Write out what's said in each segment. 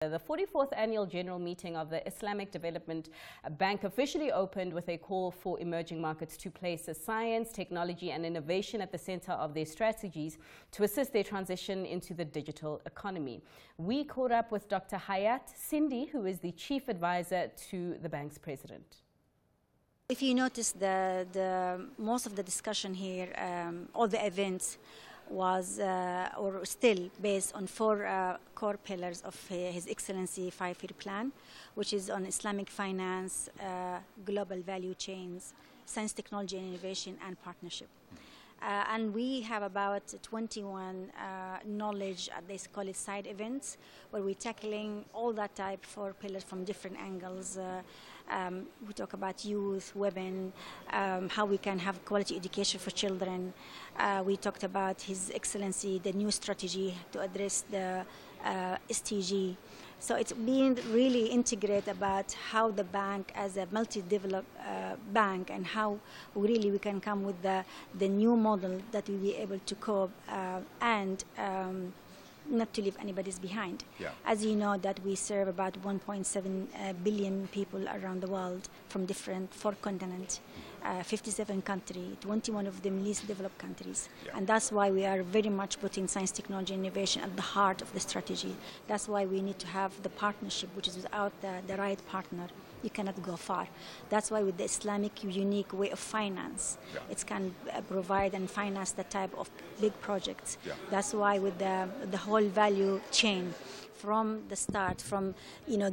The 44th annual general meeting of the Islamic Development Bank officially opened with a call for emerging markets to place science, technology and innovation at the center of their strategies to assist their transition into the digital economy. We caught up with Dr. Hayat Sindi, who is the chief advisor to the bank's president. If you notice, most of the discussion here, all the events was or still based on four core pillars of His Excellency 5-year plan, which is on Islamic finance, global value chains, science, technology and innovation, and partnership. And we have about 21 knowledge, they call it side events, where we're tackling all that type four pillars from different angles. We talk about youth, women, how we can have quality education for children. We talked about His Excellency, the new strategy to address the SDG. So it's been really integrated about how the bank as a multi-developed bank and how really we can come with the new model that we'll be able to cope and not to leave anybody's behind. Yeah. As you know, that we serve about 1.7 billion people around the world from four continents, 57 countries, 21 of them least developed countries. Yeah. And that's why we are very much putting science, technology, and innovation at the heart of the strategy. That's why we need to have the partnership, which is without the right partner, you cannot go far. That's why with the Islamic unique way of finance, yeah, it can provide and finance the type of big projects. Yeah. That's why with the whole value chain, from the start, from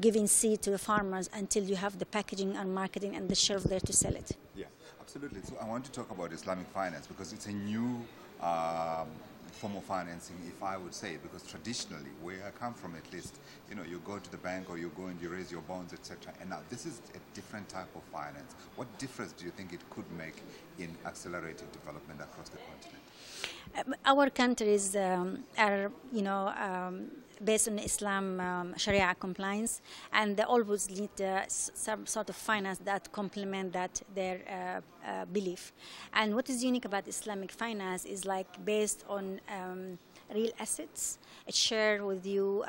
giving seed to the farmers until you have the packaging and marketing and the shelf there to sell it. Yeah, absolutely. So I want to talk about Islamic finance because it's a new form of financing, if I would say, because traditionally, where I come from at least, you go to the bank or you go and you raise your bonds, etc. And now this is a different type of finance. What difference do you think it could make in accelerated development across the continent? Our countries are, based on Islam Sharia compliance, and they always need some sort of finance that complement their belief. And what is unique about Islamic finance is like based on real assets. It's shared with you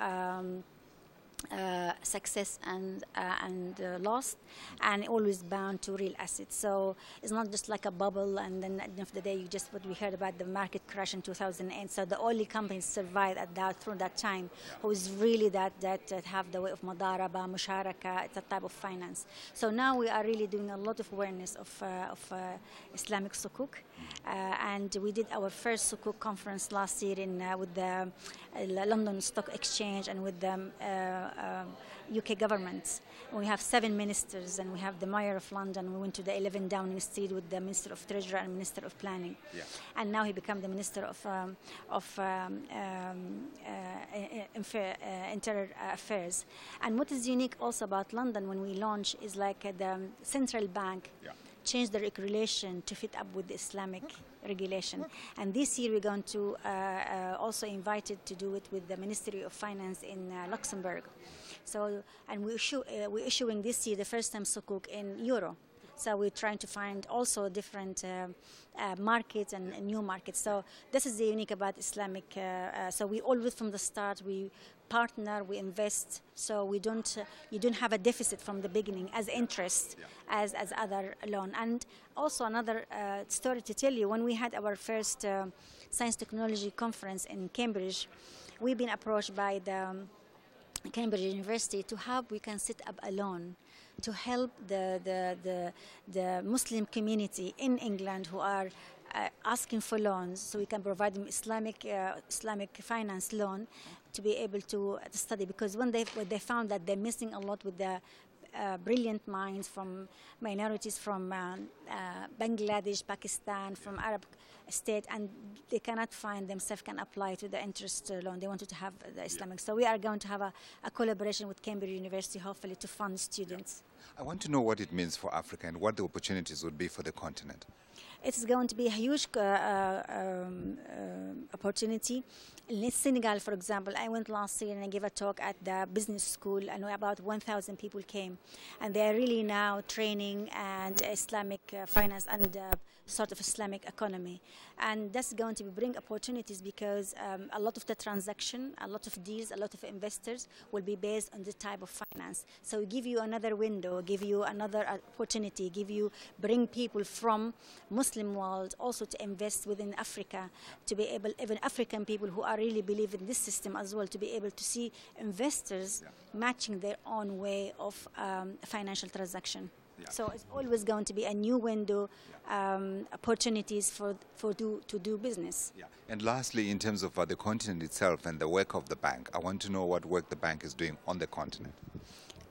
success and loss, and always bound to real assets. So it's not just like a bubble and then at the end of the day you just what we heard about the market crash in 2008. So the only companies survived at that through that time who is really that have the way of mudaraba, musharaka, it's a type of finance. So now we are really doing a lot of awareness of Islamic sukuk, and we did our first sukuk conference last year with the London Stock Exchange and with the UK government. We have 7 ministers and we have the Mayor of London. We went to the 11 Downing Street with the Minister of Treasury and Minister of Planning. Yeah. And now he became the Minister of Interior Affairs. And what is unique also about London when we launch is like the central bank changed the regulation to fit up with the Islamic regulation. And this year we're going to also invited to do it with the Ministry of Finance in Luxembourg. So, and we're issuing this year the first time sukuk in euro. So we're trying to find also different markets and new markets. So this is the unique about Islamic. So we always from the start we partner, we invest. So you don't have a deficit from the beginning as interest as other loan. And also another story to tell you: when we had our first science technology conference in Cambridge, we've been approached by the Cambridge University to how we can set up a loan to help the Muslim community in England who are asking for loans, so we can provide them Islamic finance loan to be able to study. Because when they found that they're missing a lot with the brilliant minds from minorities from Bangladesh, Pakistan, from Arab state, and they cannot find themselves can apply to the interest loan. They wanted to have the Islamic. So we are going to have a collaboration with Cambridge University, hopefully, to fund students. I want to know what it means for Africa and what the opportunities would be for the continent. It's going to be a huge opportunity. In Senegal, for example, I went last year and I gave a talk at the business school, and about 1,000 people came. And they are really now training and Islamic finance and sort of Islamic economy. And that's going to bring opportunities because a lot of the transaction, a lot of deals, a lot of investors will be based on this type of finance. So give you another window, give you another opportunity, bring people from Muslim world also to invest within Africa, to be able, even African people who are really believe in this system as well, to be able to see investors matching their own way of financial transaction. Yeah. So it's always going to be a new window, opportunities to do business. Yeah. And lastly, in terms of the continent itself and the work of the bank, I want to know what work the bank is doing on the continent.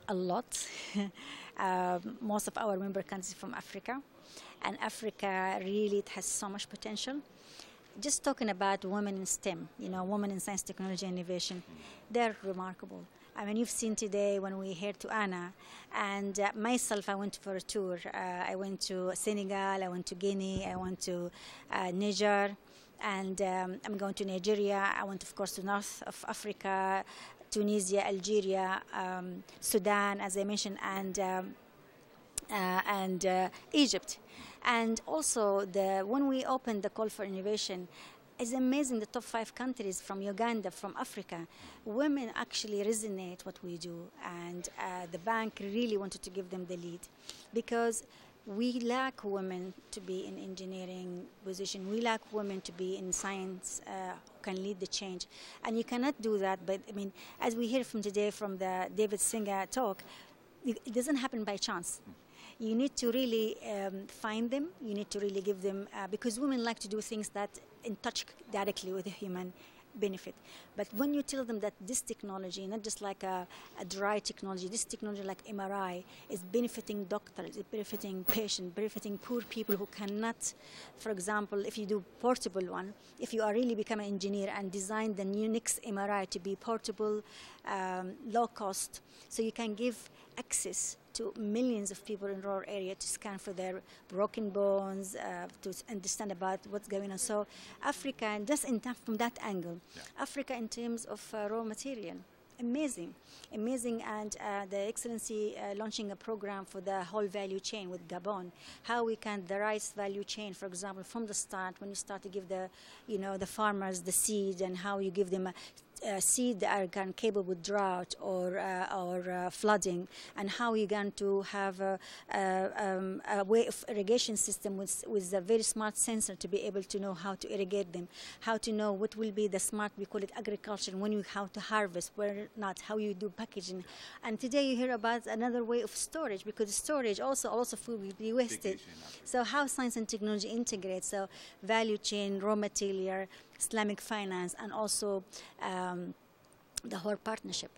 A lot. Most of our member countries from Africa, and Africa really it has so much potential. Just talking about women in STEM, women in science, technology, and innovation, they're remarkable. I mean, you've seen today when we here to Anna, and myself, I went for a tour. I went to Senegal, I went to Guinea, I went to Niger, and I'm going to Nigeria. I went, of course, to North of Africa, Tunisia, Algeria, Sudan, as I mentioned, and Egypt. And also, when we opened the call for innovation, it's amazing, the top 5 countries from Uganda, from Africa, women actually resonate what we do, and the bank really wanted to give them the lead because we lack women to be in engineering position. We lack women to be in science who can lead the change. And you cannot do that, but I mean, as we hear from today from the David Singer talk, it doesn't happen by chance. You need to really find them. You need to really give them, because women like to do things that in touch directly with the human benefit. But when you tell them that this technology, not just like a dry technology, this technology like MRI is benefiting doctors, it's benefiting patients, benefiting poor people who cannot, for example, if you do portable one, if you are really become an engineer and design the new next MRI to be portable, low cost, so you can give access to millions of people in rural area to scan for their broken bones, to understand about what's going on. So Africa, and just from that angle, Africa in terms of raw material, amazing, and the Excellency launching a program for the whole value chain with Gabon, how we can the rice value chain, for example, from the start, when you start to give the farmers the seed, and how you give them a seed that are capable with drought or flooding, and how you're going to have a way of irrigation system with a very smart sensor to be able to know how to irrigate them, how to know what will be the smart, we call it agriculture, when you how to harvest, where not, how you do packaging. And today you hear about another way of storage, because storage also food will be wasted. So how science and technology integrate, so value chain, raw material, Islamic finance, and also the whole partnership.